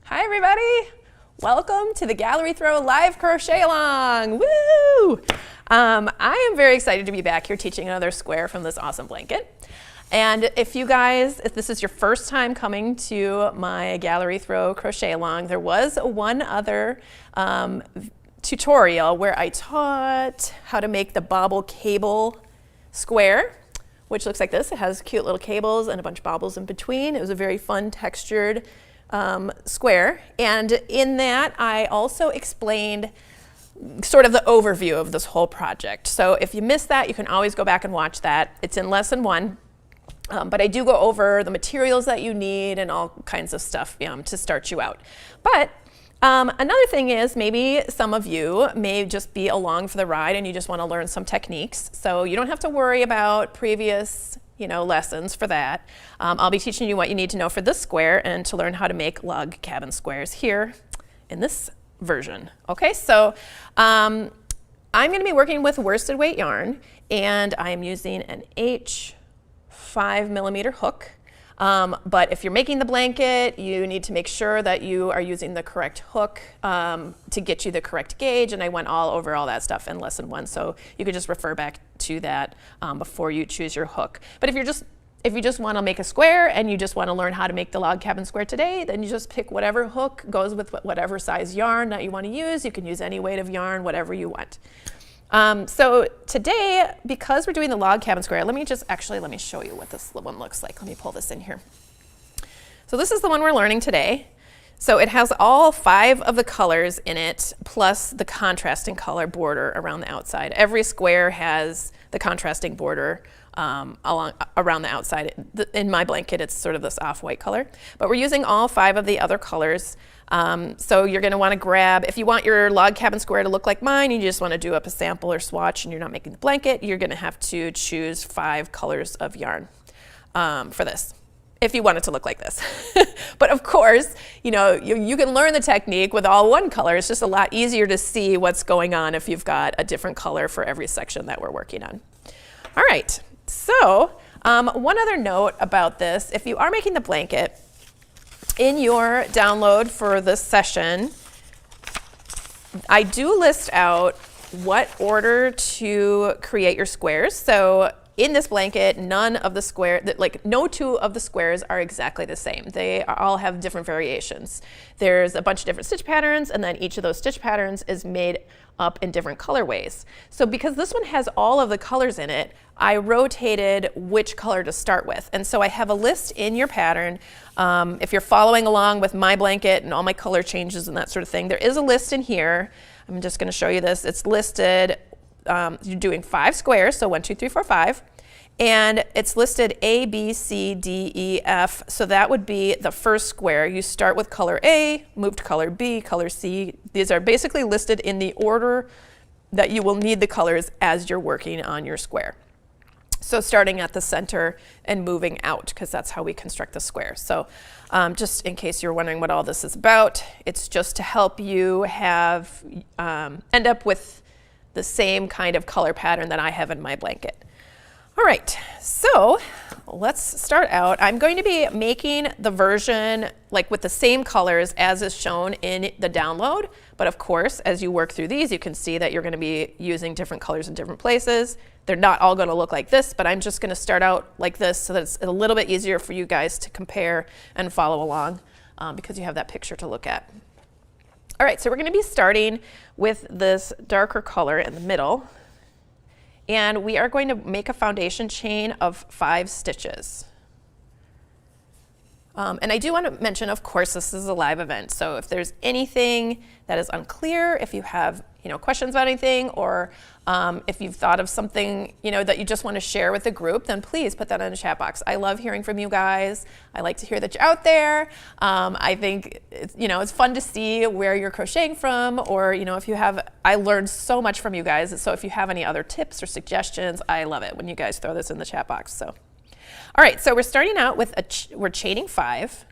Hi everybody! Welcome to the Gallery Throw Live Crochet Along! Woo! I am very excited to be back here teaching another square from this awesome blanket. And if this is your first time coming to my Gallery Throw Crochet Along, there was one other tutorial where I taught how to make the bobble cable square, which looks like this. It has cute little cables and a bunch of bobbles in between. It was a very fun textured square, and in that I also explained sort of the overview of this whole project. So if you missed that, you can always go back and watch that. It's in lesson 1, but I do go over the materials that you need and all kinds of stuff to start you out. But another thing is, maybe some of you may just be along for the ride and you just want to learn some techniques. So you don't have to worry about previous lessons for that. I'll be teaching you what you need to know for this square and to learn how to make log cabin squares here in this version. Okay, so I'm going to be working with worsted weight yarn, and I'm using an H 5mm hook. But if you're making the blanket, you need to make sure that you are using the correct hook to get you the correct gauge, and I went all over all that stuff in lesson 1, so you could just refer back to that before you choose your hook. But if you just want to make a square and you just want to learn how to make the log cabin square today, then you just pick whatever hook goes with whatever size yarn that you want to use. You can use any weight of yarn, whatever you want. So today, because we're doing the log cabin square, let me show you what this one looks like. Let me pull this in here. So this is the one we're learning today. So it has all 5 of the colors in it, plus the contrasting color border around the outside. Every square has the contrasting border around the outside. In my blanket, it's sort of this off-white color. But we're using all 5 of the other colors. So you're going to want to grab, if you want your log cabin square to look like mine, you just want to do up a sample or swatch and you're not making the blanket, you're going to have to choose 5 colors of yarn for this, if you want it to look like this. But of course, you can learn the technique with all one color. It's just a lot easier to see what's going on if you've got a different color for every section that we're working on. All right, so one other note about this, if you are making the blanket, in your download for this session, I do list out what order to create your squares. So in this blanket, no 2 of the squares are exactly the same. They all have different variations. There's a bunch of different stitch patterns, and then each of those stitch patterns is made up in different colorways. So because this one has all of the colors in it, I rotated which color to start with. And so I have a list in your pattern. If you're following along with my blanket and all my color changes and that sort of thing, there is a list in here. I'm just going to show you this. It's listed, you're doing 5 squares, so 1, 2, 3, 4, 5. And it's listed A, B, C, D, E, F. So that would be the first square. You start with color A, move to color B, color C. These are basically listed in the order that you will need the colors as you're working on your square. So starting at the center and moving out, because that's how we construct the square. So just in case you're wondering what all this is about, it's just to help you have end up with the same kind of color pattern that I have in my blanket. All right, so let's start out. I'm going to be making the version with the same colors as is shown in the download, but of course, as you work through these, you can see that you're going to be using different colors in different places. They're not all going to look like this, but I'm just going to start out like this so that it's a little bit easier for you guys to compare and follow along because you have that picture to look at. All right, so we're going to be starting with this darker color in the middle. And we are going to make a foundation chain of 5 stitches. And I do want to mention, of course, this is a live event. So if there's anything that is unclear, if you have questions about anything, or if you've thought of something that you just want to share with the group, then please put that in the chat box. I love hearing from you guys. I like to hear that you're out there. I think it's fun to see where you're crocheting from, or if you have. I learned so much from you guys. So if you have any other tips or suggestions, I love it when you guys throw this in the chat box. So. All right, so we're starting out with we're chaining 5.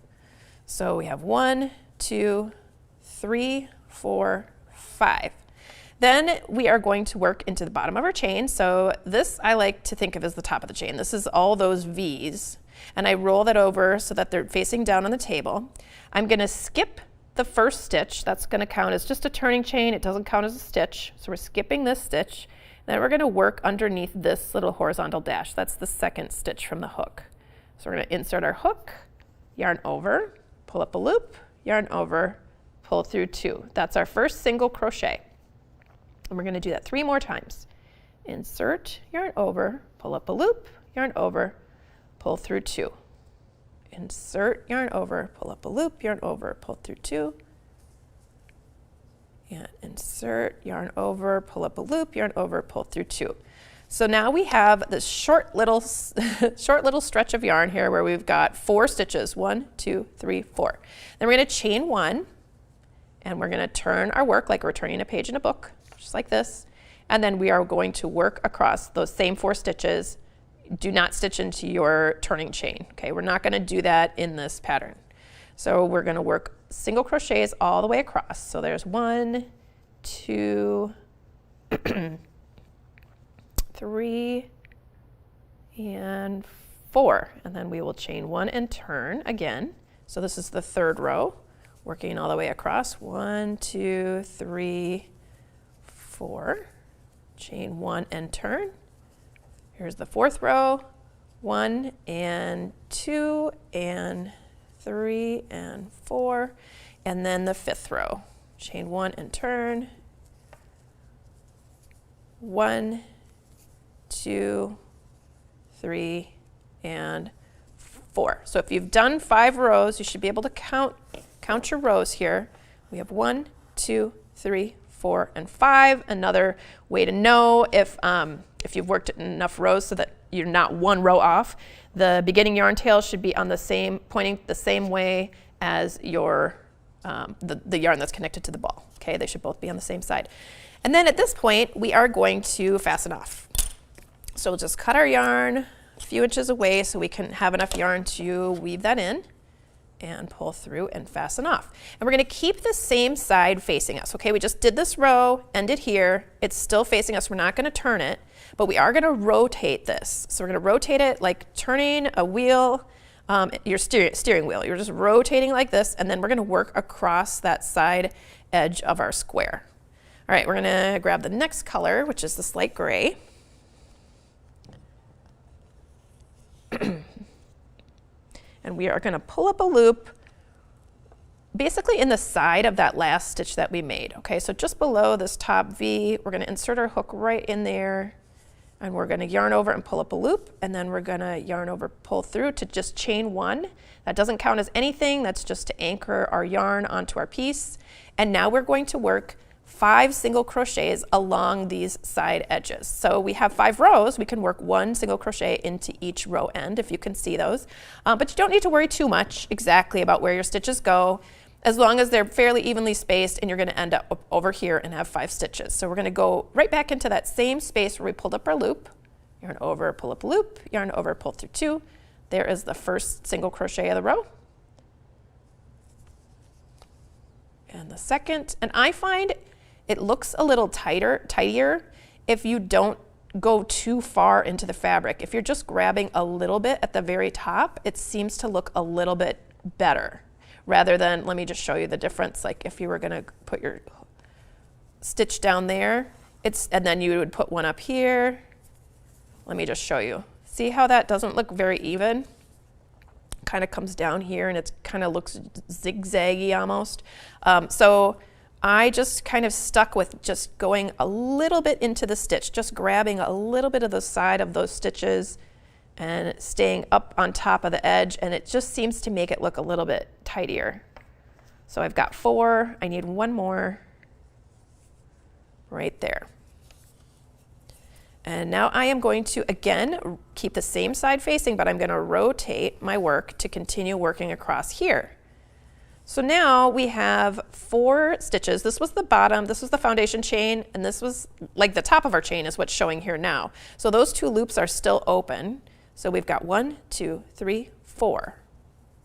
So we have 1, 2, 3, 4, 5. Then we are going to work into the bottom of our chain. So this I like to think of as the top of the chain. This is all those V's. And I roll that over so that they're facing down on the table. I'm going to skip the first stitch. That's going to count as just a turning chain. It doesn't count as a stitch. So we're skipping this stitch. Then we're going to work underneath this little horizontal dash. That's the second stitch from the hook. So we're going to insert our hook, yarn over, pull up a loop, yarn over, pull through 2. That's our first single crochet. And we're going to do that 3 more times. Insert, yarn over, pull up a loop, yarn over, pull through 2. Insert, yarn over, pull up a loop, yarn over, pull through 2. And insert, yarn over, pull up a loop, yarn over, pull through 2. So now we have this short little stretch of yarn here where we've got 4 stitches. 1, 2, 3, 4. Then we're going to chain 1, and we're going to turn our work like we're turning a page in a book, just like this. And then we are going to work across those same 4 stitches. Do not stitch into your turning chain. Okay, we're not going to do that in this pattern. So we're going to work single crochets all the way across. So there's 1, 2, 3, and 4. And then we will chain 1 and turn again. So this is the 3rd row, working all the way across. 1, 2, 3, 4. Chain 1 and turn. Here's the 4th row. 1 and 2 and 3 and 4. And then the 5th row. Chain 1 and turn. 1, 2, 3, and 4. So if you've done 5 rows, you should be able to count your rows here. We have 1, 2, 3, 4, and 5. Another way to know if you've worked enough rows so that you're not 1 row off, the beginning yarn tail should be on the same, pointing the same way as your the yarn that's connected to the ball. Okay, they should both be on the same side. And then at this point, we are going to fasten off. So we'll just cut our yarn a few inches away so we can have enough yarn to weave that in and pull through and fasten off. And we're going to keep the same side facing us. Okay, we just did this row, ended here. It's still facing us. We're not going to turn it, but we are going to rotate this. So we're going to rotate it like turning a wheel, your steering wheel. You're just rotating like this, and then we're going to work across that side edge of our square. All right, we're going to grab the next color, which is this light gray. And we are going to pull up a loop basically in the side of that last stitch that we made. Okay, so just below this top V, we're going to insert our hook right in there, and we're going to yarn over and pull up a loop, and then we're going to yarn over, pull through to just chain 1. That doesn't count as anything. That's just to anchor our yarn onto our piece. And now we're going to work 5 single crochets along these side edges. So we have 5 rows. We can work 1 single crochet into each row end, if you can see those. But you don't need to worry too much exactly about where your stitches go, as long as they're fairly evenly spaced, and you're going to end up over here and have 5 stitches. So we're going to go right back into that same space where we pulled up our loop. Yarn over, pull up a loop, yarn over, pull through 2. There is the first single crochet of the row. And the second. And I find it looks a little tidier if you don't go too far into the fabric. If you're just grabbing a little bit at the very top, it seems to look a little bit better, rather than, let me just show you the difference. Like if you were gonna put your stitch down there, and then you would put one up here. Let me just show you. See how that doesn't look very even? Kind of comes down here and it kind of looks zigzaggy almost. So I just kind of stuck with just going a little bit into the stitch, just grabbing a little bit of the side of those stitches and staying up on top of the edge, and it just seems to make it look a little bit tidier. So I've got 4, I need 1 more right there. And now I am going to, again, keep the same side facing, but I'm going to rotate my work to continue working across here. So now we have 4 stitches. This was the bottom, this was the foundation chain, and this was like the top of our chain is what's showing here now. So those 2 loops are still open. So we've got 1, 2, 3, 4.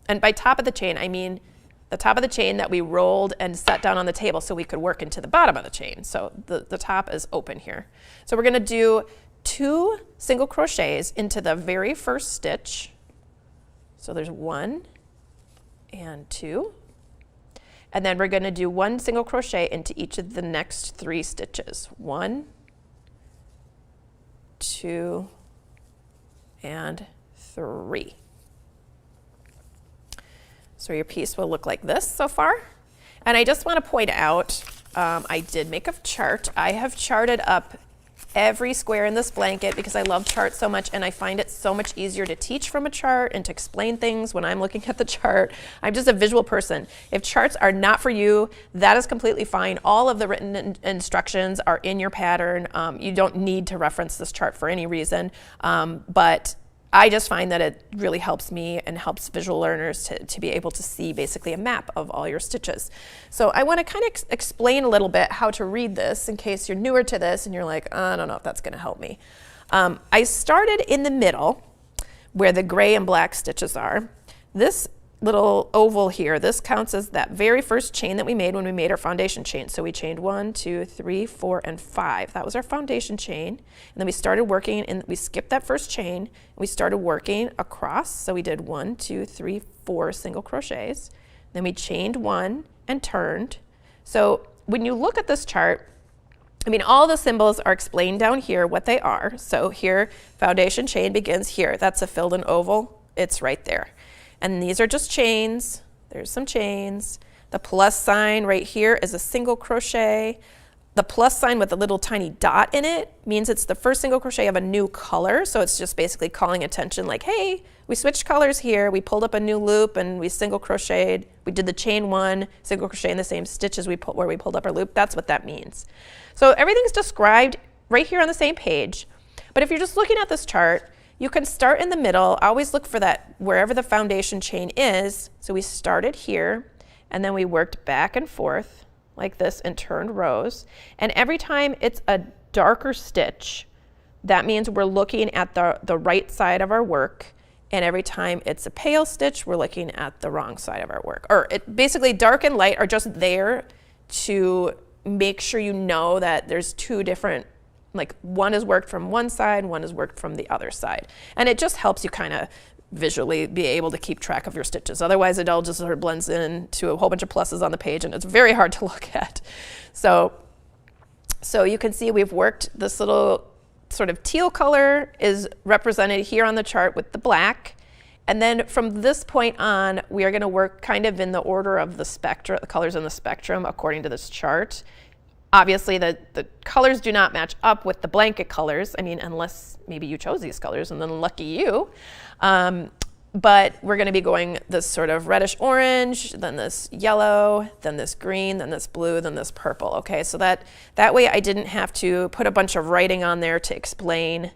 And by top of the chain, I mean the top of the chain that we rolled and set down on the table so we could work into the bottom of the chain. So the top is open here. So we're going to do 2 single crochets into the very first stitch. So there's 1 and 2. And then we're going to do 1 single crochet into each of the next 3 stitches. 1, 2, and 3. So your piece will look like this so far. And I just want to point out, I did make a chart. I have charted up every square in this blanket because I love charts so much, and I find it so much easier to teach from a chart and to explain things when I'm looking at the chart. I'm just a visual person. If charts are not for you, that is completely fine. All of the written instructions are in your pattern. You don't need to reference this chart for any reason, but I just find that it really helps me and helps visual learners to be able to see basically a map of all your stitches. So I want to kind of explain a little bit how to read this in case you're newer to this and you're like, I don't know if that's going to help me. I started in the middle where the gray and black stitches are. This little oval here, this counts as that very first chain that we made when we made our foundation chain. So we chained 1, 2, 3, 4, and 5. That was our foundation chain. And then we started working, and we skipped that first chain, and we started working across. So we did 1, 2, 3, 4 single crochets. Then we chained 1 and turned. So when you look at this chart, I mean, all the symbols are explained down here what they are. So here, foundation chain begins here. That's a filled in oval. It's right there. And these are just chains. There's some chains. The plus sign right here is a single crochet. The plus sign with a little tiny dot in it means it's the first single crochet of a new color. So it's just basically calling attention like, hey, we switched colors here. We pulled up a new loop and we single crocheted. We did the chain 1, single crochet in the same stitch as where we pulled up our loop. That's what that means. So everything's described right here on the same page. But if you're just looking at this chart, you can start in the middle. I always look for that wherever the foundation chain is. So we started here, and then we worked back and forth like this and turned rows. And every time it's a darker stitch, that means we're looking at the right side of our work. And every time it's a pale stitch, we're looking at the wrong side of our work. Or basically dark and light are just there to make sure you know that there's 2 different, like one is worked from one side, one is worked from the other side. And it just helps you kind of visually be able to keep track of your stitches. Otherwise it all just sort of blends in to a whole bunch of pluses on the page and it's very hard to look at. So you can see we've worked this little sort of teal color is represented here on the chart with the black. And then from this point on, we are going to work kind of in the order of the spectrum, the colors in the spectrum according to this chart. Obviously, the colors do not match up with the blanket colors. I mean, unless maybe you chose these colors and then lucky you. But we're going to be going this sort of reddish orange, then this yellow, then this green, then this blue, then this purple. Okay, so that way I didn't have to put a bunch of writing on there to explain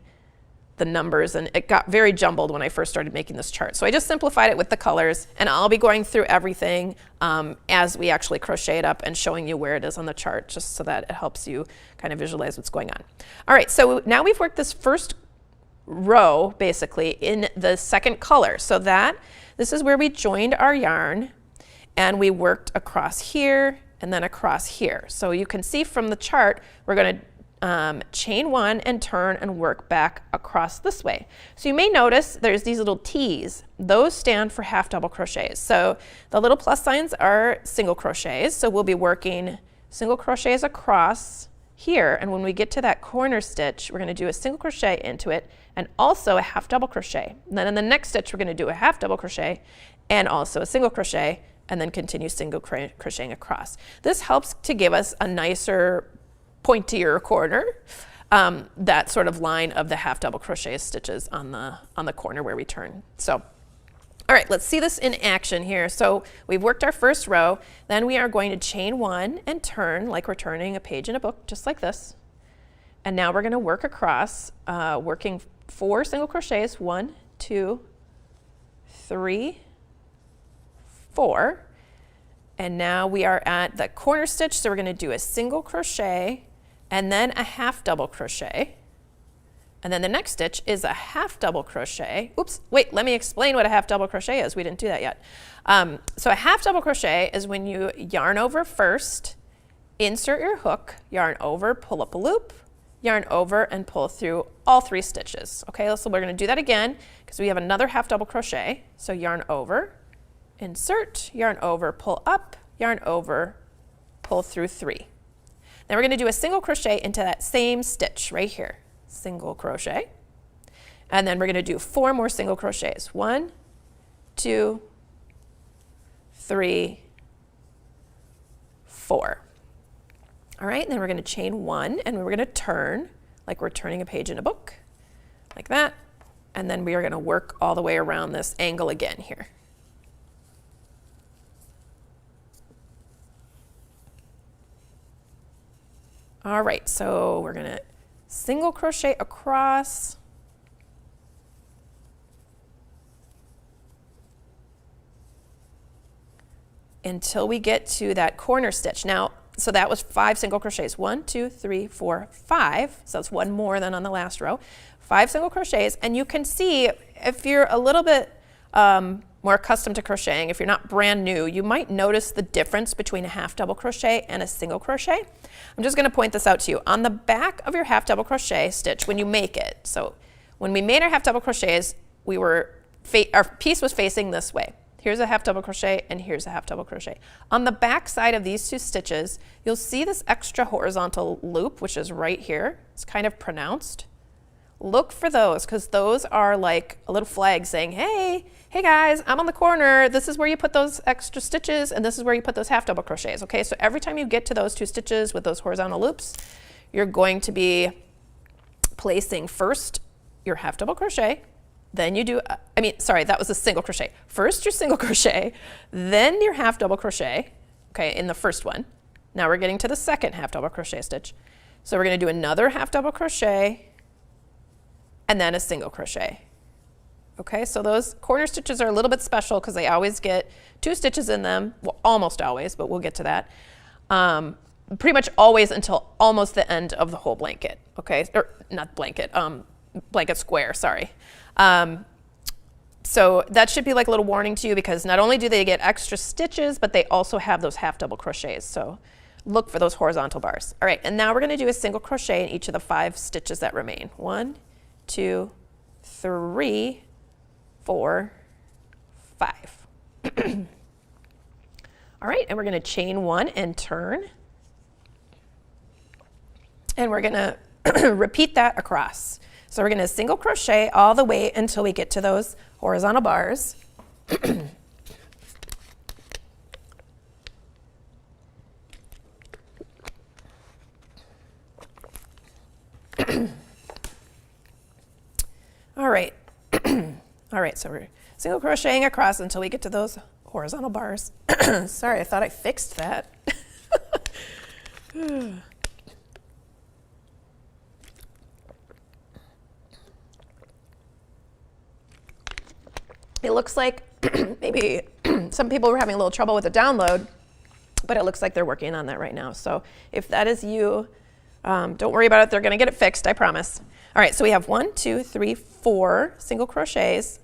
the numbers, and it got very jumbled when I first started making this chart. So I just simplified it with the colors, and I'll be going through everything as we actually crochet it up and showing you where it is on the chart, just so that it helps you kind of visualize what's going on. All right, so now we've worked this first row basically in the second color. So this is where we joined our yarn, and we worked across here and then across here. So you can see from the chart, we're going to chain 1 and turn and work back across this way. So you may notice there's these little T's. Those stand for half double crochets. So the little plus signs are single crochets. So we'll be working single crochets across here, and when we get to that corner stitch, we're going to do a single crochet into it and also a half double crochet. And then in the next stitch, we're going to do a half double crochet and also a single crochet, and then continue single crocheting across. This helps to give us a nicer pointier corner, that sort of line of the half double crochet stitches on the corner where we turn. So, all right, let's see this in action here. So we've worked our first row, then we are going to chain 1 and turn like we're turning a page in a book, just like this. And now we're going to work across, working 4 single crochets, 1, 2, 3, 4. And now we are at the corner stitch, so we're going to do a single crochet and then a half double crochet. And then the next stitch is a half double crochet. Oops, wait, let me explain what a half double crochet is. We didn't do that yet. So a half double crochet is when you yarn over first, insert your hook, yarn over, pull up a loop, yarn over, and pull through all 3 stitches. Okay, so we're going to do that again because we have another half double crochet. So yarn over, insert, yarn over, pull up, yarn over, pull through 3. Then we're going to do a single crochet into that same stitch right here. Single crochet. And then we're going to do 4 more single crochets. 1, 2, 3, 4. All right, and then we're going to chain 1 and we're going to turn like we're turning a page in a book, like that. And then we are going to work all the way around this angle again here. All right, so we're going to single crochet across. Until we get to that corner stitch. Now, so that was 5 single crochets. 1, 2, 3, 4, 5. So that's 1 more than on the last row. 5 single crochets, and you can see if you're a little bit more accustomed to crocheting, if you're not brand new, you might notice the difference between a half double crochet and a single crochet. I'm just going to point this out to you. On the back of your half double crochet stitch, when you make it, so when we made our half double crochets, our piece was facing this way. Here's a half double crochet and here's a half double crochet. On the back side of these 2 stitches, you'll see this extra horizontal loop, which is right here. It's kind of pronounced. Look for those, because those are like a little flag saying, hey guys, I'm on the corner. This is where you put those extra stitches and this is where you put those half double crochets. Okay, so every time you get to those 2 stitches with those horizontal loops, you're going to be placing first your half double crochet, then you do, that was a single crochet. First your single crochet, then your half double crochet, okay, in the first one. Now we're getting to the second half double crochet stitch. So we're going to do another half double crochet and then a single crochet. Okay, so those corner stitches are a little bit special because they always get 2 stitches in them. Well, almost always, but we'll get to that. Pretty much always until almost the end of the whole blanket. Okay, or not blanket, blanket square, sorry. So that should be like a little warning to you, because not only do they get extra stitches, but they also have those half double crochets. So look for those horizontal bars. All right, and now we're going to do a single crochet in each of the 5 stitches that remain. 1, 2, 3, 4, 5. All right, and we're going to chain 1 and turn. And we're going to repeat that across. So we're going to single crochet all the way until we get to those horizontal bars. All right. All right, so we're single crocheting across until we get to those horizontal bars. Sorry, I thought I fixed that. It looks like maybe some people were having a little trouble with the download, but it looks like they're working on that right now. So if that is you, don't worry about it. They're going to get it fixed, I promise. All right, so we have 1, 2, 3, 4 single crochets,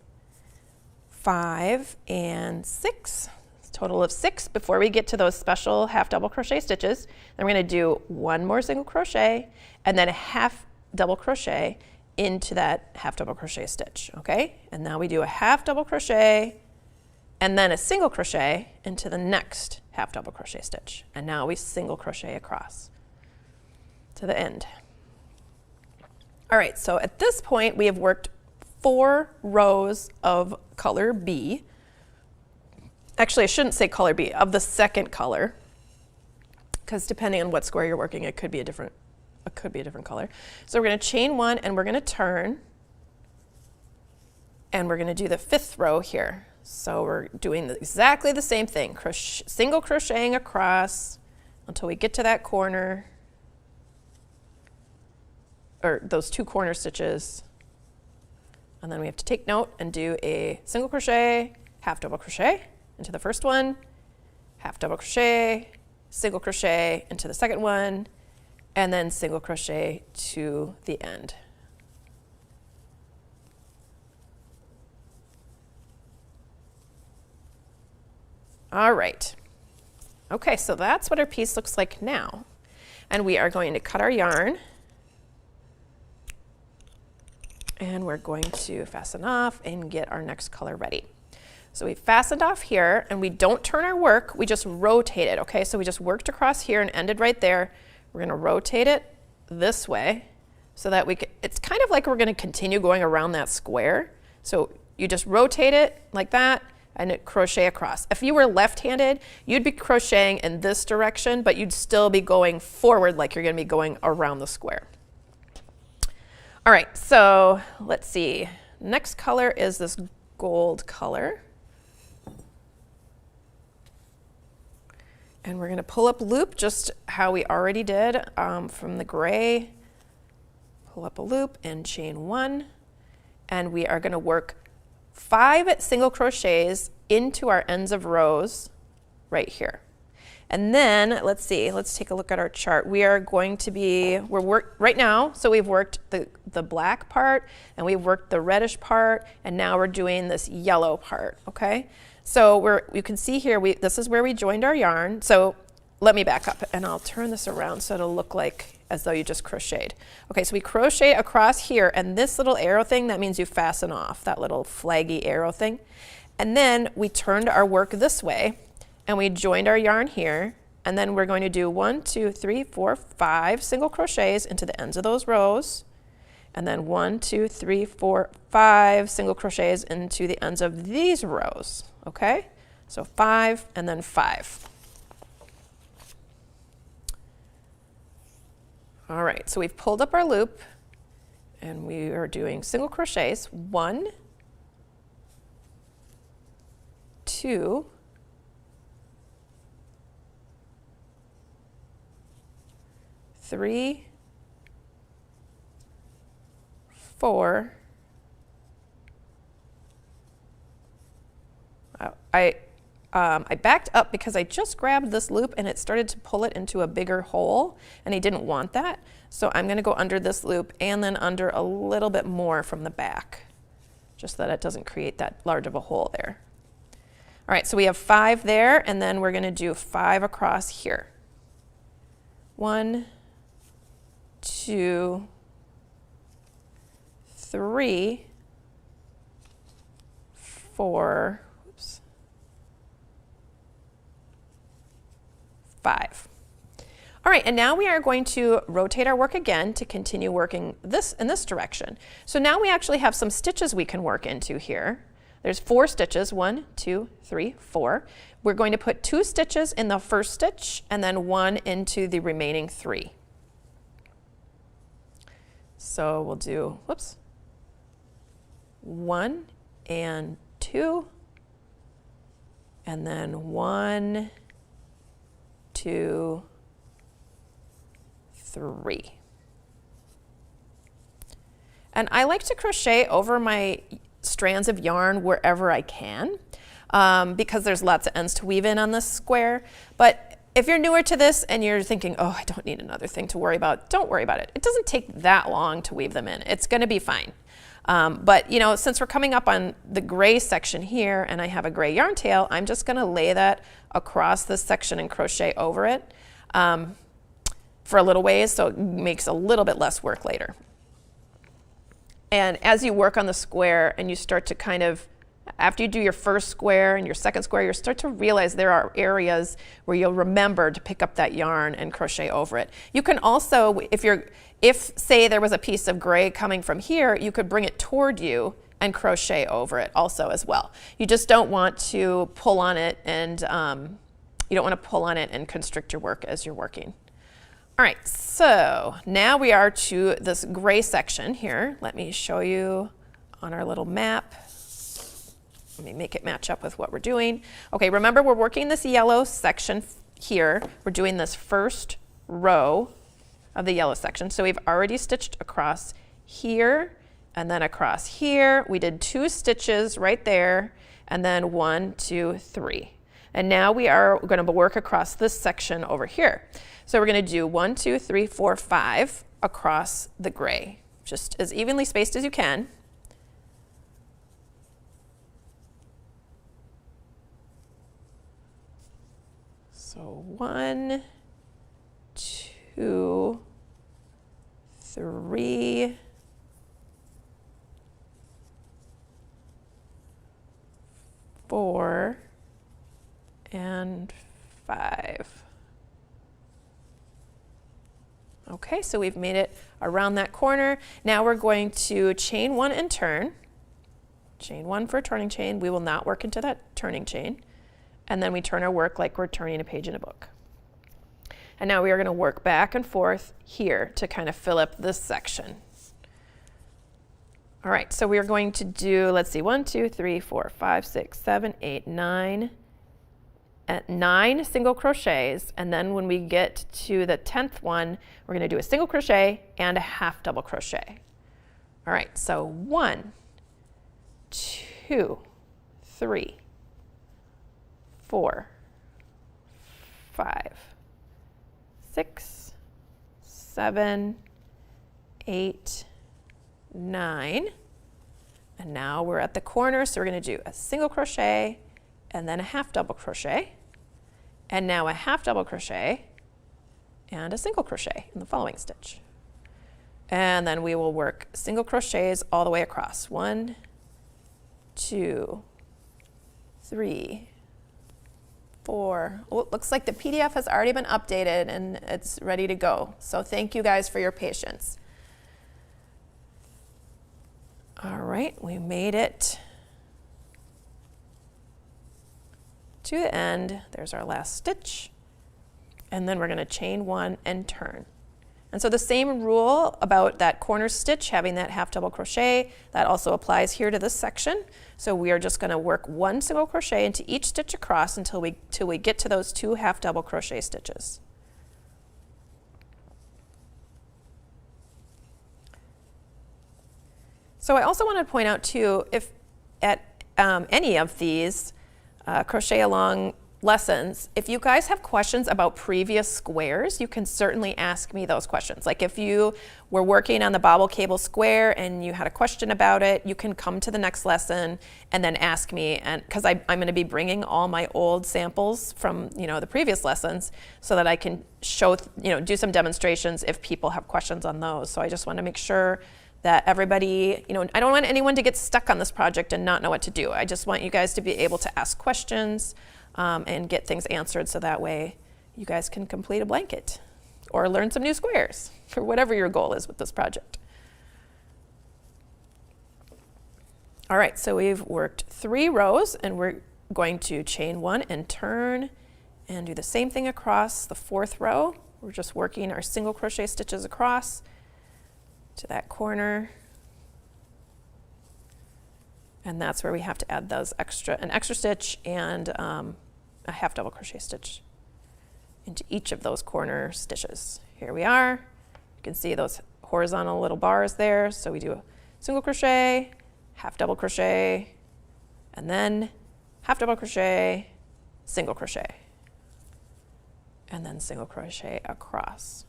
5 and 6, total of 6 before we get to those special half double crochet stitches. Then we're going to do 1 more single crochet and then a half double crochet into that half double crochet stitch, okay? And now we do a half double crochet and then a single crochet into the next half double crochet stitch. And now we single crochet across to the end. All right, so at this point we have worked 4 rows of color B. Actually, I shouldn't say color B, of the second color, because depending on what square you're working, it could be a different color. So we're going to chain 1 and we're going to turn, and we're going to do the 5th row here. So we're doing exactly the same thing, single crocheting across until we get to that corner, or those 2 corner stitches, and then we have to take note and do a single crochet, half double crochet into the first one, half double crochet, single crochet into the second one, and then single crochet to the end. All right. Okay, so that's what our piece looks like now. And we are going to cut our yarn. And we're going to fasten off and get our next color ready. So we fastened off here, and we don't turn our work, we just rotate it, okay? So we just worked across here and ended right there. We're gonna rotate it this way so that it's kind of like we're gonna continue going around that square. So you just rotate it like that and crochet across. If you were left-handed, you'd be crocheting in this direction, but you'd still be going forward like you're gonna be going around the square. All right, so let's see. Next color is this gold color. And we're going to pull up loop just how we already did from the gray. Pull up a loop and chain 1. And we are going to work 5 single crochets into our ends of rows right here. And then, let's see, let's take a look at our chart. We are going to be, right now, so we've worked the black part, and we've worked the reddish part, and now we're doing this yellow part, okay? So you can see here, this is where we joined our yarn. So let me back up, and I'll turn this around so it'll look like as though you just crocheted. Okay, so we crochet across here, and this little arrow thing, that means you fasten off, that little flaggy arrow thing. And then we turned our work this way, and we joined our yarn here, and then we're going to do 1, 2, 3, 4, 5 single crochets into the ends of those rows, and then 1, 2, 3, 4, 5 single crochets into the ends of these rows, okay? So 5 and then 5. All right, so we've pulled up our loop, and we are doing single crochets, 1, 2, 3, 4. I backed up because I just grabbed this loop and it started to pull it into a bigger hole, and I didn't want that. So I'm going to go under this loop and then under a little bit more from the back, just so that it doesn't create that large of a hole there. All right, so we have 5 there, and then we're going to do 5 across here. 1, 2, 3, 4, 5. All right, and now we are going to rotate our work again to continue working this in this direction. So now we actually have some stitches we can work into here. There's 4 stitches, 1, 2, 3, 4. We're going to put 2 stitches in the first stitch and then 1 into the remaining 3. So we'll do, 1 and 2, and then 1, 2, 3. And I like to crochet over my strands of yarn wherever I can because there's lots of ends to weave in on this square. But if you're newer to this and you're thinking, oh, I don't need another thing to worry about, don't worry about it. It doesn't take that long to weave them in. It's going to be fine. But, you know, since we're coming up on the gray section here and I have a gray yarn tail, I'm just going to lay that across this section and crochet over it for a little ways, so it makes a little bit less work later. And as you work on the square and you start to kind of, after you do your first square and your second square, you start to realize there are areas where you'll remember to pick up that yarn and crochet over it. You can also, if say there was a piece of gray coming from here, you could bring it toward you and crochet over it also as well. You just don't want to pull on it and you don't want to pull on it and constrict your work as you're working. All right, so now we are to this gray section here. Let me show you on our little map. Let me make it match up with what we're doing. Okay, remember we're working this yellow section here. We're doing this first row of the yellow section. So we've already stitched across here and then across here. We did 2 stitches right there and then 1, 2, 3. And now we are going to work across this section over here. So we're going to do 1, 2, 3, 4, 5 across the gray, just as evenly spaced as you can. So 1, 2, 3, 4, 4, and 5. Okay, so we've made it around that corner. Now we're going to chain 1 and turn. Chain 1 for a turning chain. We will not work into that turning chain. And then we turn our work like we're turning a page in a book. And now we are going to work back and forth here to kind of fill up this section. All right, so we are going to do, let's see, 1, 2, 3, 4, 5, 6, 7, 8, 9, 9 single crochets. And then when we get to the 10th one, we're going to do a single crochet and a half double crochet. All right, so 1, 2, 3, 4, 5, 6, 7, 8, 9. And now we're at the corner, so we're going to do a single crochet and then a half double crochet. And now a half double crochet and a single crochet in the following stitch. And then we will work single crochets all the way across. 1, 2, 3, 4. Oh, it looks like the PDF has already been updated and it's ready to go. So thank you guys for your patience. All right, we made it to the end. There's our last stitch. And then we're going to chain 1 and turn. And so the same rule about that corner stitch, having that half double crochet, that also applies here to this section. So we are just going to work 1 single crochet into each stitch across until we get to those 2 half double crochet stitches. So I also want to point out too, if at any of these Crochet-Along lessons, if you guys have questions about previous squares, you can certainly ask me those questions. Like if you were working on the bobble cable square and you had a question about it, you can come to the next lesson and then ask me, and because I'm going to be bringing all my old samples from the previous lessons so that I can show, do some demonstrations if people have questions on those. So I just want to make sure that everybody, I don't want anyone to get stuck on this project and not know what to do. I just want you guys to be able to ask questions and get things answered so that way you guys can complete a blanket or learn some new squares or whatever your goal is with this project. All right, so we've worked 3 rows and we're going to chain 1 and turn and do the same thing across the 4th row. We're just working our single crochet stitches across to that corner. And that's where we have to add those an extra stitch and a half double crochet stitch into each of those corner stitches. Here we are. You can see those horizontal little bars there. So we do a single crochet, half double crochet, and then half double crochet, single crochet, and then single crochet across.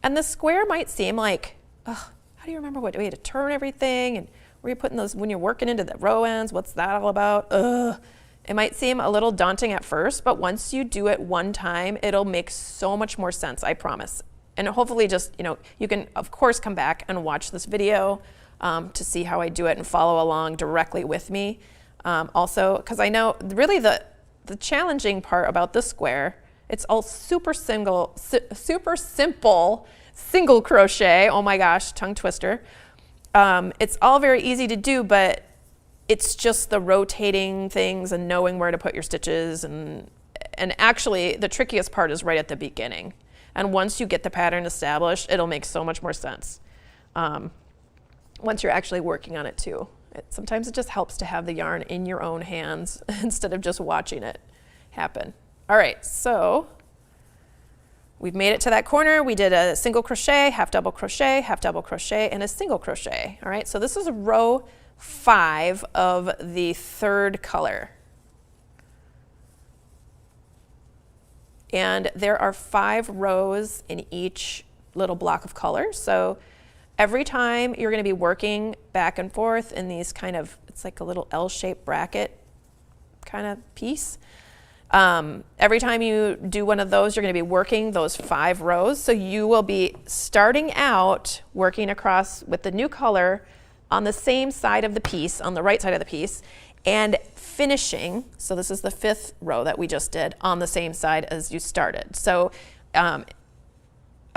And the square might seem like, oh, how do you remember what way to turn everything? And where are you putting those when you're working into the row ends? What's that all about? Ugh. It might seem a little daunting at first, but once you do it one time, it'll make so much more sense, I promise. And hopefully just, you can, of course, come back and watch this video to see how I do it and follow along directly with me. Also, because I know really the challenging part about this square, it's all super simple single crochet. Oh my gosh, tongue twister. It's all very easy to do, but it's just the rotating things and knowing where to put your stitches. And actually, the trickiest part is right at the beginning. And once you get the pattern established, it'll make so much more sense once you're actually working on it too. Sometimes it just helps to have the yarn in your own hands instead of just watching it happen. All right, so we've made it to that corner. We did a single crochet, half double crochet, and a single crochet. All right, so this is row 5 of the 3rd color. And there are 5 rows in each little block of color. So every time you're going to be working back and forth in these kind of, it's like a little L-shaped bracket kind of piece. Every time you do one of those, you're going to be working those 5 rows. So you will be starting out working across with the new color on the same side of the piece, on the right side of the piece, and finishing, so this is the 5th row that we just did, on the same side as you started. So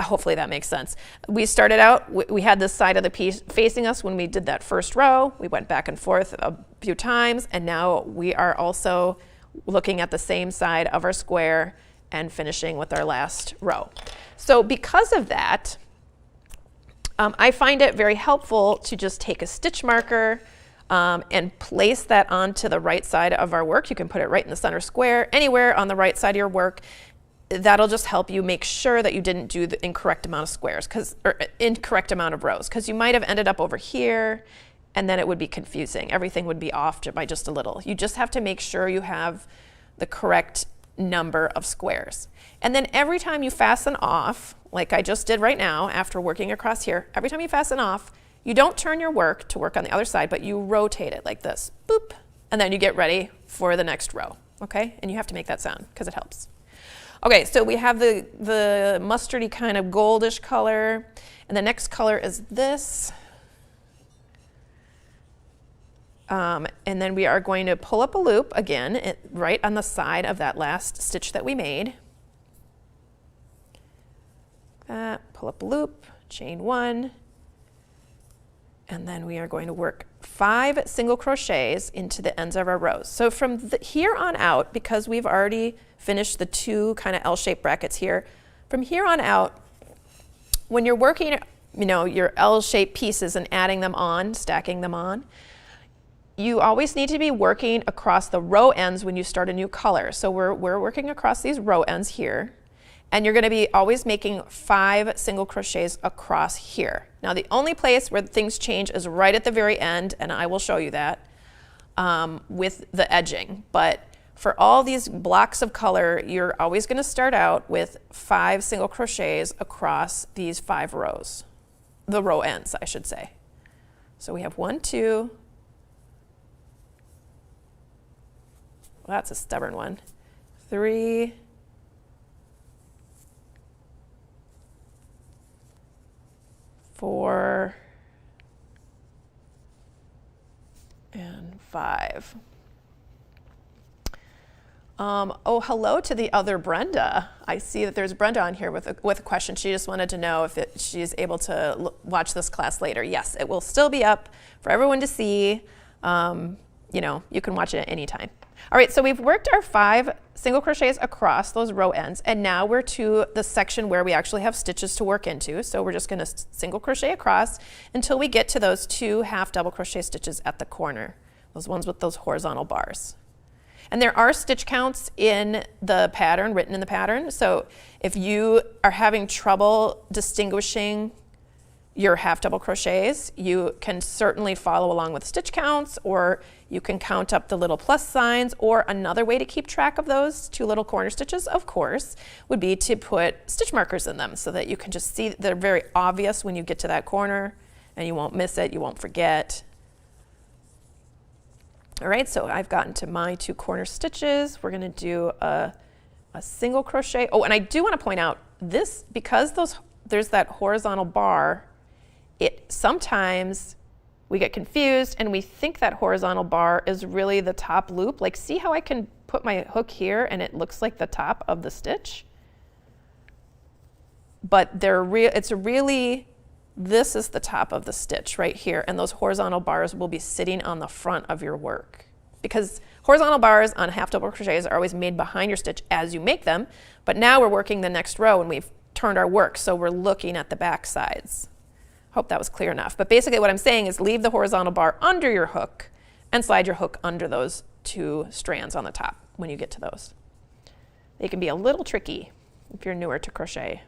hopefully that makes sense. We started out, we had this side of the piece facing us when we did that first row. We went back and forth a few times, and now we are also looking at the same side of our square and finishing with our last row. So because of that, I find it very helpful to just take a stitch marker and place that onto the right side of our work. You can put it right in the center square, anywhere on the right side of your work. That'll just help you make sure that you didn't do the incorrect amount of squares, or incorrect amount of rows, because you might have ended up over here, and then it would be confusing. Everything would be off by just a little. You just have to make sure you have the correct number of squares. And then every time you fasten off, like I just did right now after working across here, every time you fasten off, you don't turn your work to work on the other side, but you rotate it like this, boop, and then you get ready for the next row, okay? And you have to make that sound because it helps. Okay, so we have the mustardy kind of goldish color, and the next color is this. And then we are going to pull up a loop again, right on the side of that last stitch that we made. Pull up a loop, chain 1, and then we are going to work 5 single crochets into the ends of our rows. So from here on out, because we've already finished the 2 kind of L-shaped brackets here, from here on out, when you're working, your L-shaped pieces and adding them on, stacking them on, you always need to be working across the row ends when you start a new color. So we're working across these row ends here, and you're going to be always making 5 single crochets across here. Now the only place where things change is right at the very end, and I will show you that with the edging. But for all these blocks of color, you're always going to start out with 5 single crochets across these 5 rows, the row ends, I should say. So we have 1, 2, well, that's a stubborn one, 3, 4, and 5. Oh, hello to the other Brenda. I see that there's Brenda on here with a question. She just wanted to know if she's able to watch this class later. Yes, it will still be up for everyone to see. You can watch it at any time. All right, so we've worked our 5 single crochets across those row ends, and now we're to the section where we actually have stitches to work into. So we're just going to single crochet across until we get to those 2 half double crochet stitches at the corner, those ones with those horizontal bars. And there are stitch counts in the pattern, written in the pattern. So if you are having trouble distinguishing your half double crochets, you can certainly follow along with stitch counts, or you can count up the little plus signs, or another way to keep track of those 2 little corner stitches, of course, would be to put stitch markers in them so that you can just see they're very obvious when you get to that corner, and you won't miss it, you won't forget. All right, so I've gotten to my 2 corner stitches. We're going to do a single crochet. Oh, and I do want to point out this, because there's that horizontal bar, sometimes we get confused and we think that horizontal bar is really the top loop. Like, see how I can put my hook here and it looks like the top of the stitch? But this is the top of the stitch right here, and those horizontal bars will be sitting on the front of your work. Because horizontal bars on half double crochets are always made behind your stitch as you make them, but now we're working the next row and we've turned our work, so we're looking at the back sides. Hope that was clear enough. But basically what I'm saying is leave the horizontal bar under your hook and slide your hook under those 2 strands on the top when you get to those. They can be a little tricky if you're newer to crochet.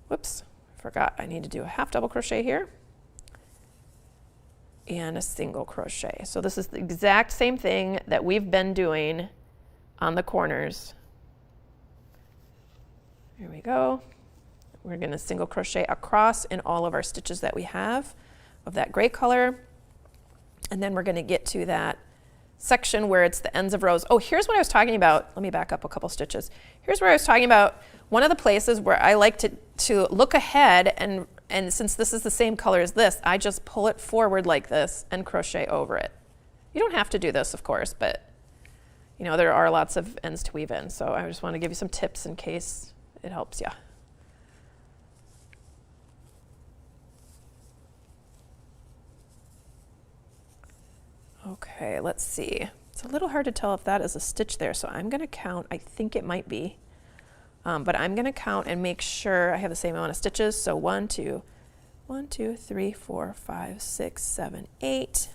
Whoops, forgot I need to do a half double crochet here and a single crochet. So this is the exact same thing that we've been doing on the corners. Here we go. We're going to single crochet across in all of our stitches that we have of that gray color. And then we're going to get to that section where it's the ends of rows. Oh, here's what I was talking about. Let me back up a couple stitches. Here's where I was talking about one of the places where I like to look ahead and since this is the same color as this, I just pull it forward like this and crochet over it. You don't have to do this, of course, but you know, there are lots of ends to weave in, so I just want to give you some tips in case it helps you. Okay, let's see. It's a little hard to tell if that is a stitch there, so I'm going to count. I think it might be, but I'm going to count and make sure I have the same amount of stitches. So 1, 2, 3, 4, 5, 6, 7, 8.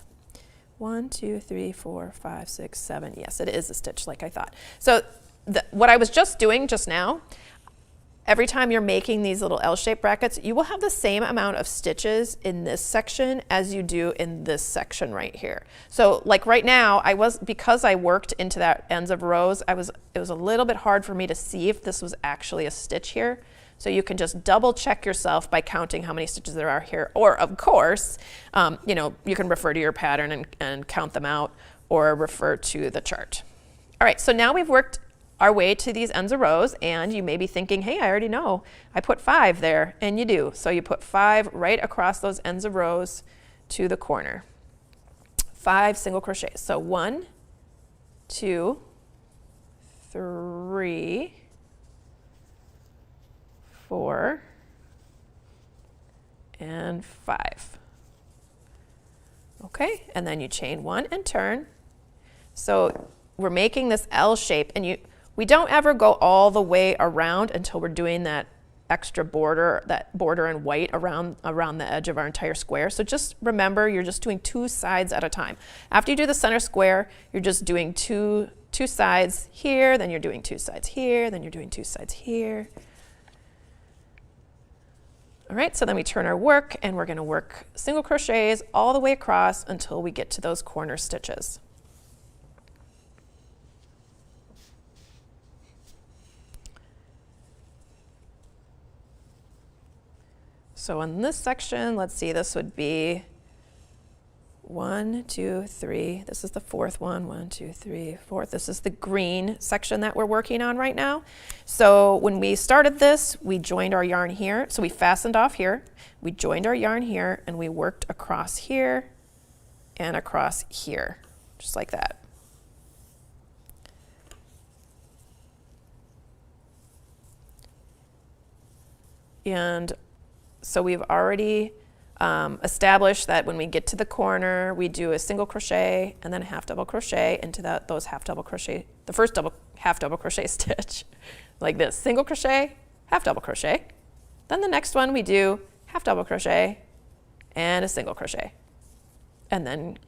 1, 2, 3, 4, 5, 6, 7. Yes, it is a stitch like I thought. So what I was just doing just now, every time you're making these little L-shaped brackets, you will have the same amount of stitches in this section as you do in this section right here. So like right now, because I worked into that ends of rows, it was a little bit hard for me to see if this was actually a stitch here. So you can just double check yourself by counting how many stitches there are here. Or of course, you know, you can refer to your pattern and count them out, or refer to the chart. All right, so now we've worked our way to these ends of rows, and you may be thinking, hey, I already know. I put 5 there, and you do. So you put 5 right across those ends of rows to the corner. 5 single crochets. So 1, 2, 3, 4, and 5. Okay, and then you chain 1 and turn. So we're making this L shape, and we don't ever go all the way around until we're doing that extra border, that border in white around the edge of our entire square. So just remember, you're just doing 2 sides at a time. After you do the center square, you're just doing two sides here, then you're doing 2 sides here, then you're doing 2 sides here. All right, so then we turn our work, and we're going to work single crochets all the way across until we get to those corner stitches. So in this section, let's see, this would be 1, 2, 3. This is the 4th one. 1, 2, 3, 4. This is the green section that we're working on right now. So when we started this, we joined our yarn here. So we fastened off here. We joined our yarn here, and we worked across here and across here, just like that. And so we've already established that when we get to the corner, we do a single crochet and then a half double crochet into those half double crochet, the first half double crochet stitch, like this, single crochet, half double crochet. Then the next one we do half double crochet and a single crochet, and then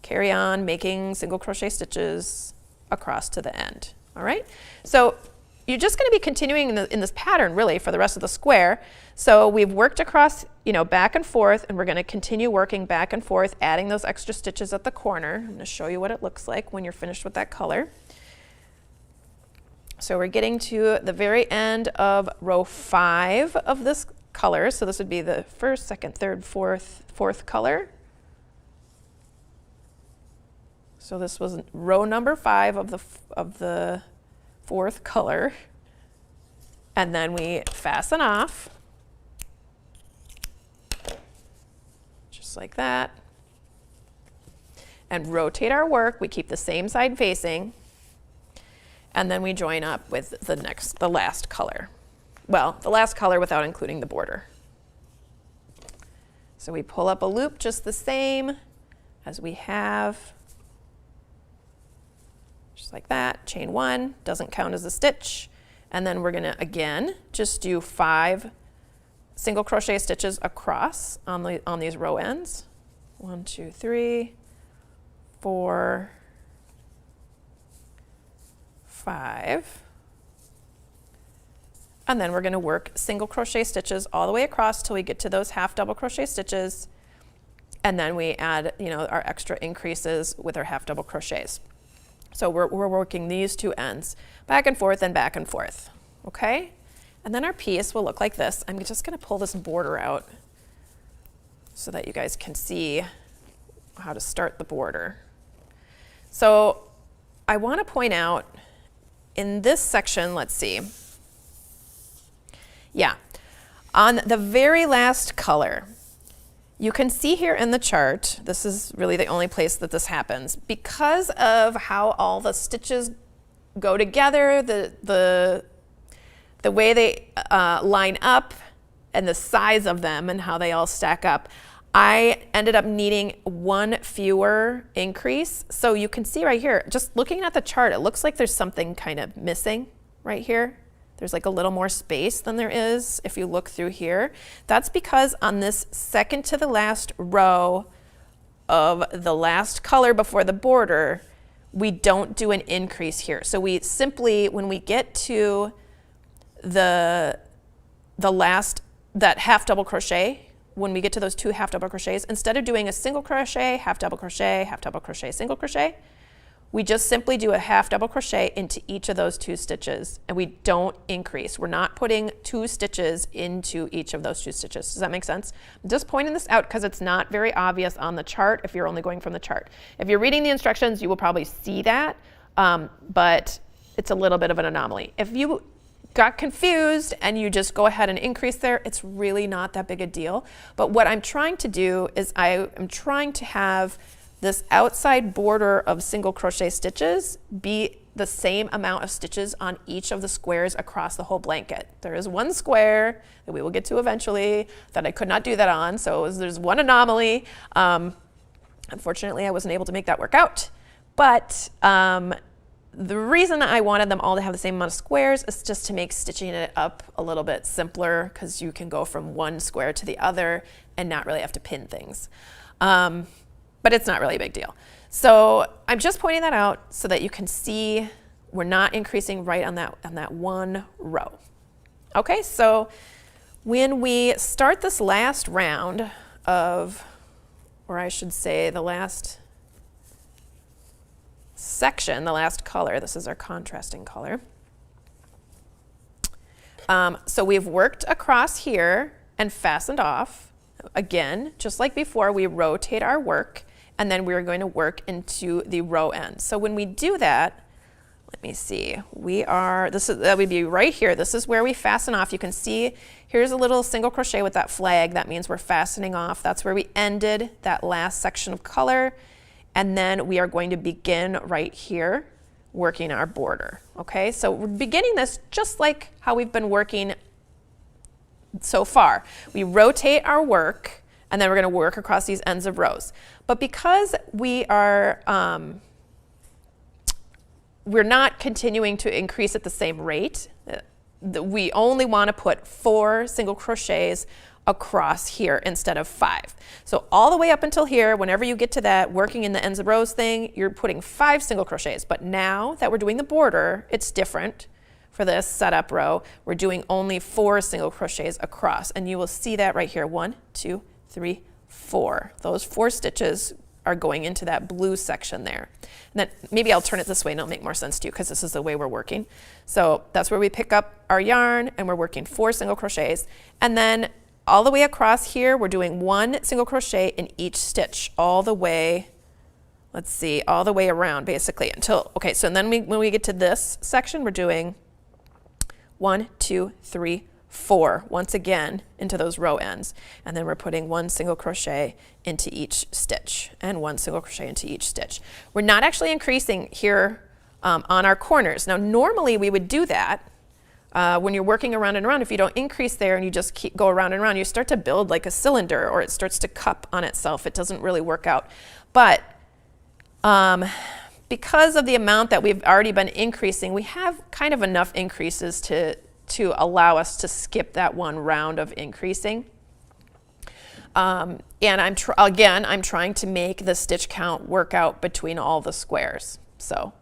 carry on making single crochet stitches across to the end. All right, so you're just going to be continuing in this pattern really for the rest of the square. So we've worked across, you know, back and forth, and we're going to continue working back and forth, adding those extra stitches at the corner. I'm going to show you what it looks like when you're finished with that color. So we're getting to the very end of row 5 of this color. So this would be the first, second, third, fourth color. So this was row number 5 of the 4th color, and then we fasten off just like that and rotate our work. We keep the same side facing, and then we join up with the last color. Well, the last color without including the border. So we pull up a loop just the same as we have. Just like that, chain 1, doesn't count as a stitch. And then we're gonna, again, just do 5 single crochet stitches across on these row ends. 1, 2, 3, 4, 5. And then we're gonna work single crochet stitches all the way across till we get to those half double crochet stitches. And then we add, you know, our extra increases with our half double crochets. So we're working these 2 ends back and forth and back and forth, okay? And then our piece will look like this. I'm just gonna pull this border out so that you guys can see how to start the border. So I wanna point out in this section, let's see. Yeah, On the very last color, you can see here in the chart, this is really the only place that this happens, because of how all the stitches go together, the way they line up, and the size of them and how they all stack up, I ended up needing one fewer increase. So you can see right here, just looking at the chart, it looks like there's something kind of missing right here. There's like a little more space than there is if you look through here. That's because on this second to the last row of the last color before the border, we don't do an increase here. So we simply, when we get to the last, that half double crochet, when we get to those 2 half double crochets, instead of doing a single crochet, half double crochet, half double crochet, single crochet, we just simply do a half double crochet into each of those 2 stitches, and we don't increase. We're not putting 2 stitches into each of those 2 stitches. Does that make sense? I'm just pointing this out because it's not very obvious on the chart if you're only going from the chart. If you're reading the instructions, you will probably see that, but it's a little bit of an anomaly. If you got confused and you just go ahead and increase there, it's really not that big a deal. But what I'm trying to do is I am trying to have this outside border of single crochet stitches be the same amount of stitches on each of the squares across the whole blanket. There is one square that we will get to eventually that I could not do that on, so there's one anomaly. Unfortunately, I wasn't able to make that work out, but the reason I wanted them all to have the same amount of squares is just to make stitching it up a little bit simpler, because you can go from one square to the other and not really have to pin things. But it's not really a big deal. So I'm just pointing that out so that you can see we're not increasing right on that one row. Okay, so when we start this last round of, or I should say the last section, the last color, this is our contrasting color. So we've worked across here and fastened off. Again, just like before, we rotate our work, and then we're going to work into the row end. So when we do that, let me see, that would be right here. This is where we fasten off. You can see here's a little single crochet with that flag. That means we're fastening off. That's where we ended that last section of color. And then we are going to begin right here working our border. Okay, so we're beginning this just like how we've been working so far. We rotate our work, and then we're going to work across these ends of rows. But because we are, we're not continuing to increase at the same rate, we only want to put 4 single crochets across here instead of 5. So all the way up until here, whenever you get to that working in the ends of rows thing, you're putting 5 single crochets. But now that we're doing the border, it's different. For this setup row, we're doing only 4 single crochets across, and you will see that right here. 1, 2, 3, 4. Those 4 stitches are going into that blue section there. And then maybe I'll turn it this way and it'll make more sense to you, because this is the way we're working. So that's where we pick up our yarn, and we're working 4 single crochets, and then all the way across here, we're doing 1 single crochet in each stitch all the way, let's see, all the way around basically until, okay, so then when we get to this section, we're doing 1, 2, 3, 4 once again into those row ends, and then we're putting 1 single crochet into each stitch and 1 single crochet into each stitch. We're not actually increasing here on our corners. Now normally we would do that when you're working around and around. If you don't increase there and you just go around and around, you start to build like a cylinder, or it starts to cup on itself. It doesn't really work out. But because of the amount that we've already been increasing, we have kind of enough increases to allow us to skip that one round of increasing. And I'm trying to make the stitch count work out between all the squares. So,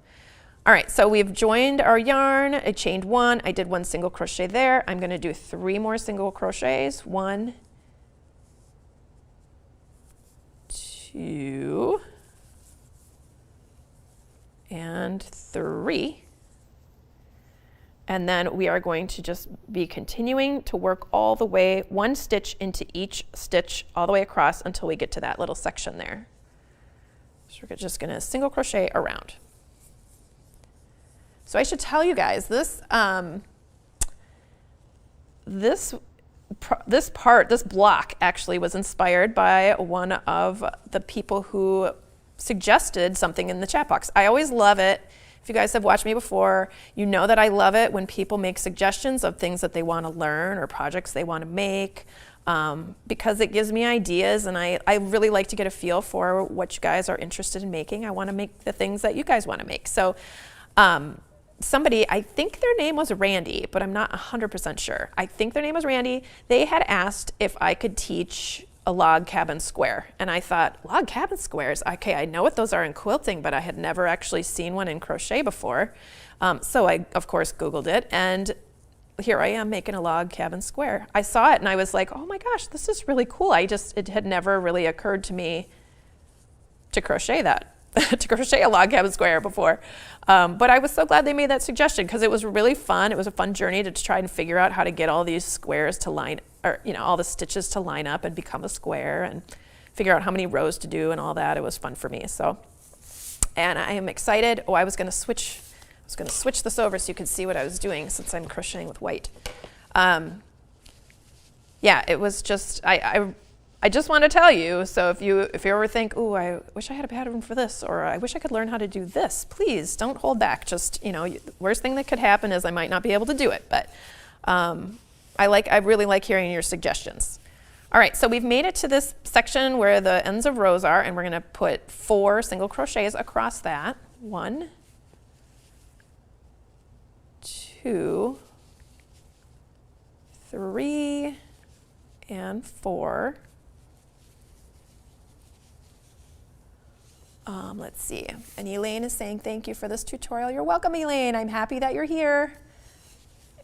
all right, so we've joined our yarn. I chained 1, I did 1 single crochet there. I'm going to do 3 more single crochets. 1, 2, and 3. And then we are going to just be continuing to work all the way 1 stitch into each stitch all the way across until we get to that little section there. So we're just going to single crochet around. So I should tell you guys, this this block actually was inspired by one of the people who suggested something in the chat box. I always love it. If you guys have watched me before, you know that I love it when people make suggestions of things that they want to learn or projects they want to make, because it gives me ideas, and I really like to get a feel for what you guys are interested in making. I want to make the things that you guys want to make. So somebody, I think their name was Randy, but I'm not 100% sure. I think their name was Randy. They had asked if I could teach a log cabin square. And I thought, log cabin squares? Okay, I know what those are in quilting, but I had never actually seen one in crochet before. So I, of course, Googled it, and here I am making a log cabin square. I saw it and I was like, oh my gosh, this is really cool. It had never really occurred to me to crochet that, to crochet a log cabin square before. But I was so glad they made that suggestion, because it was really fun. It was a fun journey to try and figure out how to get all these squares to line, or all the stitches to line up and become a square, and figure out how many rows to do and all that. It was fun for me. So, and I am excited. Oh, I was going to switch this over so you could see what I was doing, since I'm crocheting with white. Yeah, it was just, I just want to tell you, so if you ever think, oh, I wish I had a pattern for this, or I wish I could learn how to do this, please don't hold back. Just, the worst thing that could happen is I might not be able to do it, but I really like hearing your suggestions. All right, so we've made it to this section where the ends of rows are, and we're going to put 4 single crochets across that. 1, 2, 3, and 4. Let's see. And Elaine is saying, thank you for this tutorial. You're welcome, Elaine. I'm happy that you're here.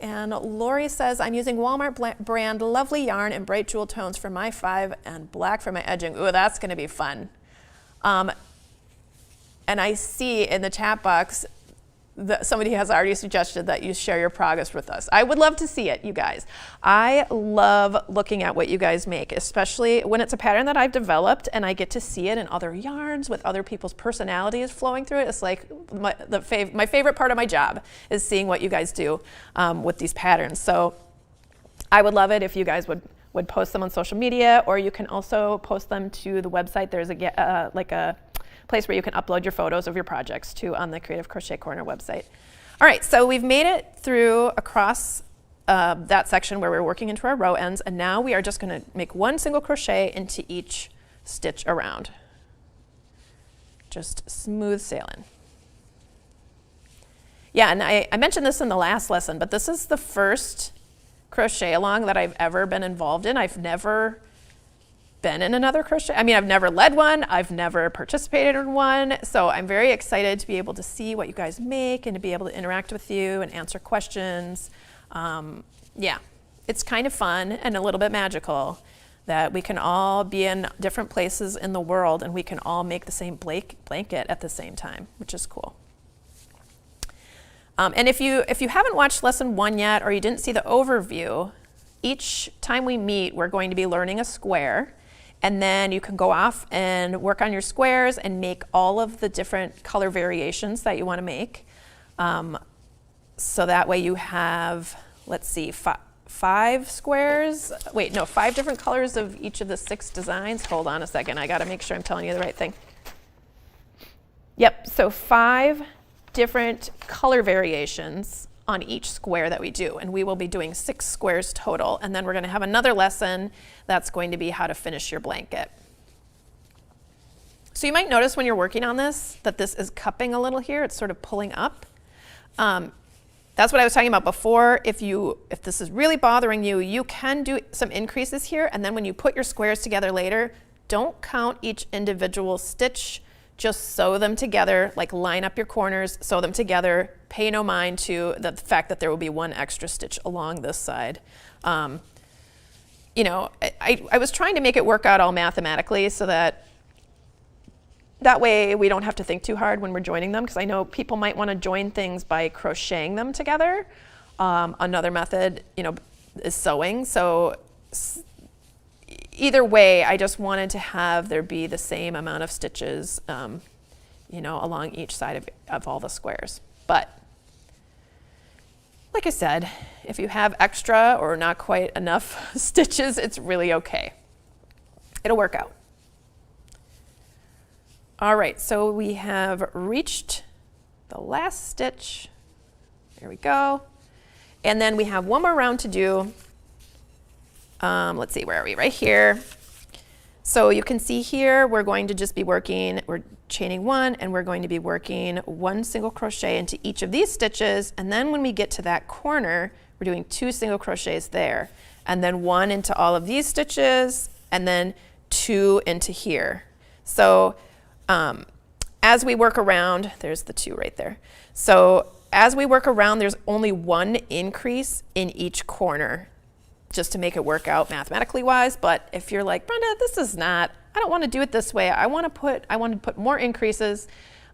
And Lori says, I'm using Walmart brand Lovely Yarn and bright jewel tones for my 5 and black for my edging. Ooh, that's going to be fun. And I see in the chat box that somebody has already suggested that you share your progress with us. I would love to see it, you guys. I love looking at what you guys make, especially when it's a pattern that I've developed and I get to see it in other yarns with other people's personalities flowing through it. It's like my favorite part of my job is seeing what you guys do with these patterns. So I would love it if you guys would post them on social media, or you can also post them to the website. There's a place where you can upload your photos of your projects to on the Creative Crochet Corner website. All right, so we've made it through across that section where we're working into our row ends, and now we are just going to make 1 single crochet into each stitch around. Just smooth sailing. Yeah, and I mentioned this in the last lesson, but this is the first crochet along that I've ever been involved in. I've never been in another crochet. I mean, I've never led one. I've never participated in one. So I'm very excited to be able to see what you guys make and to be able to interact with you and answer questions. Yeah, it's kind of fun and a little bit magical that we can all be in different places in the world and we can all make the same blanket at the same time, which is cool. And if you haven't watched lesson 1 yet, or you didn't see the overview, each time we meet, we're going to be learning a square. And then you can go off and work on your squares and make all of the different color variations that you want to make. So that way you have, let's see, 5 squares. Wait, no, 5 different colors of each of the 6 designs. Hold on a second. I got to make sure I'm telling you the right thing. Yep, so 5 different color variations on each square that we do, and we will be doing 6 squares total, and then we're going to have another lesson that's going to be how to finish your blanket. So you might notice when you're working on this that this is cupping a little here. It's sort of pulling up. That's what I was talking about before. If this is really bothering you, you can do some increases here, and then when you put your squares together later, don't count each individual stitch. Just sew them together, like line up your corners, sew them together. Pay no mind to the fact that there will be 1 extra stitch along this side. I was trying to make it work out all mathematically so that way we don't have to think too hard when we're joining them, because I know people might want to join things by crocheting them together. Another method, is sewing. So either way, I just wanted to have there be the same amount of stitches, along each side of all the squares. But like I said, if you have extra or not quite enough stitches, it's really okay. It'll work out. All right, so we have reached the last stitch. There we go. And then we have one more round to do. Let's see, where are we? Right here. So you can see here, we're going to just be working, we're chaining one, and we're going to be working one single crochet into each of these stitches. And then when we get to that corner, we're doing 2 single crochets there, and then 1 into all of these stitches, and then 2 into here. So as we work around, there's the 2 right there. So as we work around, there's only 1 increase in each corner, just to make it work out mathematically wise. But if you're like, Brenda, this is not, I don't want to do it this way. I want to put more increases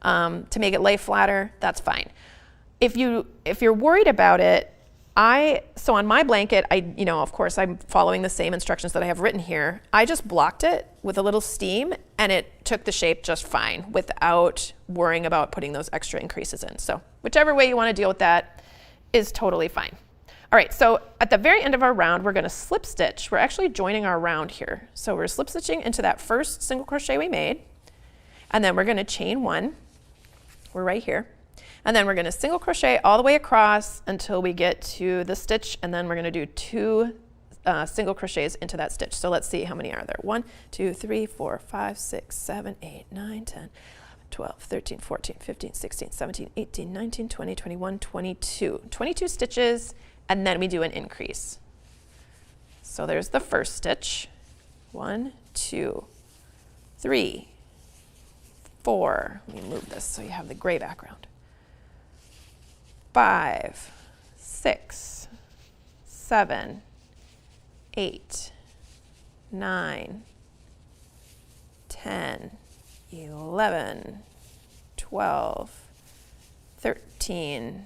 to make it lay flatter, that's fine. If you're worried about it, so on my blanket, of course I'm following the same instructions that I have written here. I just blocked it with a little steam and it took the shape just fine without worrying about putting those extra increases in. So whichever way you want to deal with that is totally fine. All right, so at the very end of our round, we're going to slip stitch. We're actually joining our round here. So we're slip stitching into that first single crochet we made, and then we're going to chain 1. We're right here. And then we're going to single crochet all the way across until we get to the stitch, and then we're going to do 2 single crochets into that stitch. So let's see, how many are there? 1, 2, 3, 4, 5, 6, 7, 8, 9, 10, 12, 13, 14, 15, 16, 17, 18, 19, 20, 21, 22. 22 stitches, and then we do an increase. So there's the first stitch. 1, 2, 3, 4. Let me move this so you have the gray background. 5, 6, 7, 8, 9, 10, 11, 12, 13,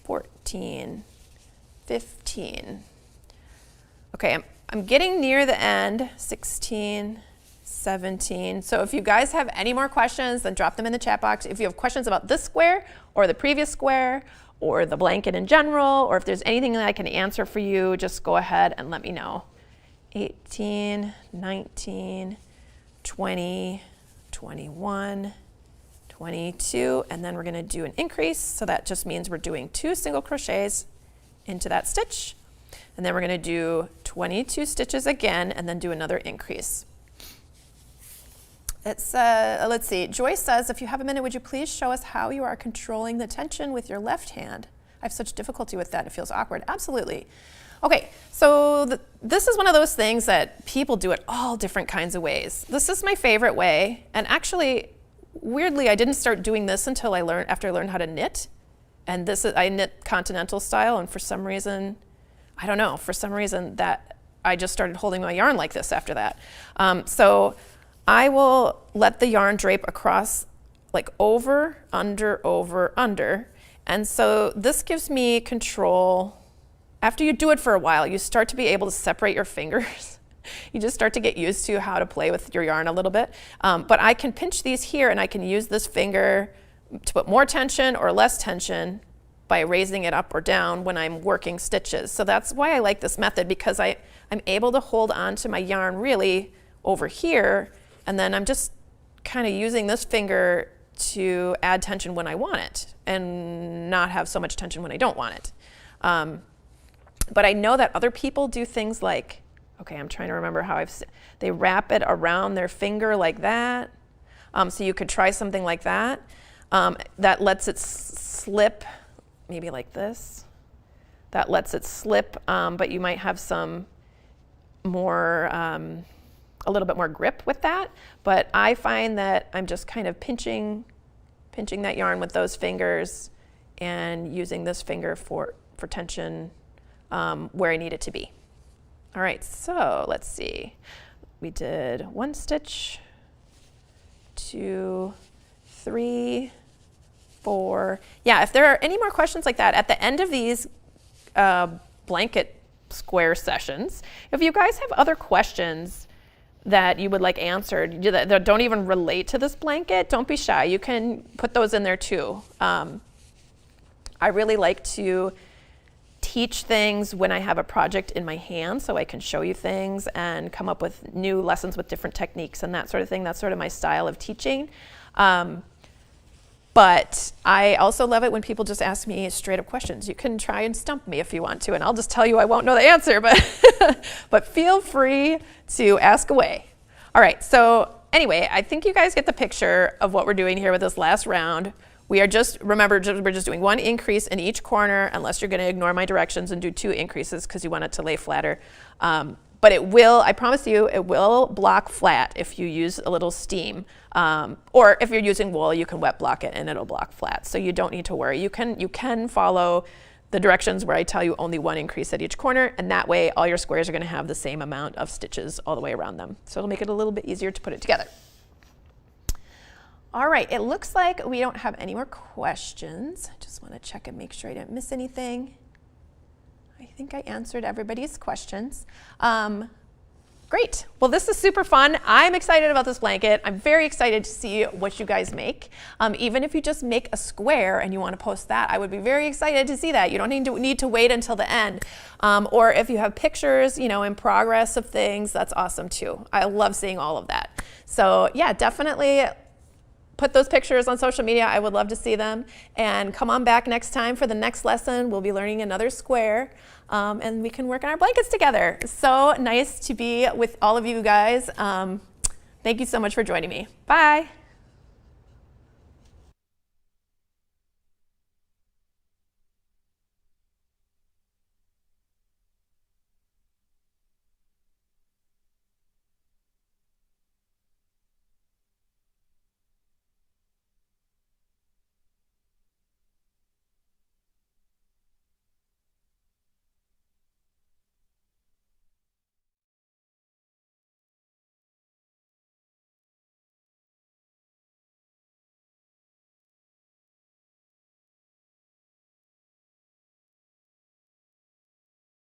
14, 15. Okay, I'm getting near the end. 16, 17. So if you guys have any more questions, then drop them in the chat box. If you have questions about this square or the previous square or the blanket in general, or if there's anything that I can answer for you, just go ahead and let me know. 18, 19, 20, 21, 22, and then we're going to do an increase. So that just means we're doing 2 single crochets into that stitch, and then we're going to do 22 stitches again and then do another increase. It's let's see, Joyce says, if you have a minute, would you please show us how you are controlling the tension with your left hand? I have such difficulty with that, it feels awkward. Absolutely. Okay, so this is one of those things that people do it all different kinds of ways. This is my favorite way, and actually, weirdly, I didn't start doing this until after I learned how to knit. And I knit continental style, and for some reason, I don't know, that I just started holding my yarn like this after that. So I will let the yarn drape across, like over, under. And so this gives me control. After you do it for a while, you start to be able to separate your fingers. You just start to get used to how to play with your yarn a little bit. But I can pinch these here, and I can use this finger to put more tension or less tension by raising it up or down when I'm working stitches. So that's why I like this method, because I'm able to hold on to my yarn really over here, and then I'm just kind of using this finger to add tension when I want it and not have so much tension when I don't want it. But I know that other people do things like, okay, I'm trying to remember how they wrap it around their finger like that. So you could try something like that. That lets it slip, maybe like this. That lets it slip, but you might have some more, a little bit more grip with that. But I find that I'm just kind of pinching that yarn with those fingers and using this finger for tension where I need it to be. All right, so let's see. We did 1 stitch, 2, 3, 4. Yeah, if there are any more questions like that at the end of these blanket square sessions, if you guys have other questions that you would like answered that don't even relate to this blanket, don't be shy. You can put those in there too. I really like to teach things when I have a project in my hand, so I can show you things and come up with new lessons with different techniques and that sort of thing. That's sort of my style of teaching. But I also love it when people just ask me straight up questions. You can try and stump me if you want to, and I'll just tell you I won't know the answer, but feel free to ask away. All right, so anyway, I think you guys get the picture of what we're doing here with this last round. We are just, remember, we're just doing 1 increase in each corner, unless you're going to ignore my directions and do 2 increases because you want it to lay flatter. But it will, I promise you, it will block flat if you use a little steam. Or if you're using wool, you can wet block it and it'll block flat. So you don't need to worry. You can follow the directions where I tell you only 1 increase at each corner, and that way all your squares are going to have the same amount of stitches all the way around them. So it'll make it a little bit easier to put it together. All right, it looks like we don't have any more questions. I just want to check and make sure I didn't miss anything. I think I answered everybody's questions. Great. Well, this is super fun. I'm excited about this blanket. I'm very excited to see what you guys make. Even if you just make a square and you want to post that, I would be very excited to see that. You don't need to wait until the end. Or if you have pictures, in progress of things, that's awesome too. I love seeing all of that. So yeah, definitely put those pictures on social media. I would love to see them. And come on back next time for the next lesson. We'll be learning another square, and we can work on our blankets together. So nice to be with all of you guys. Thank you so much for joining me. Bye.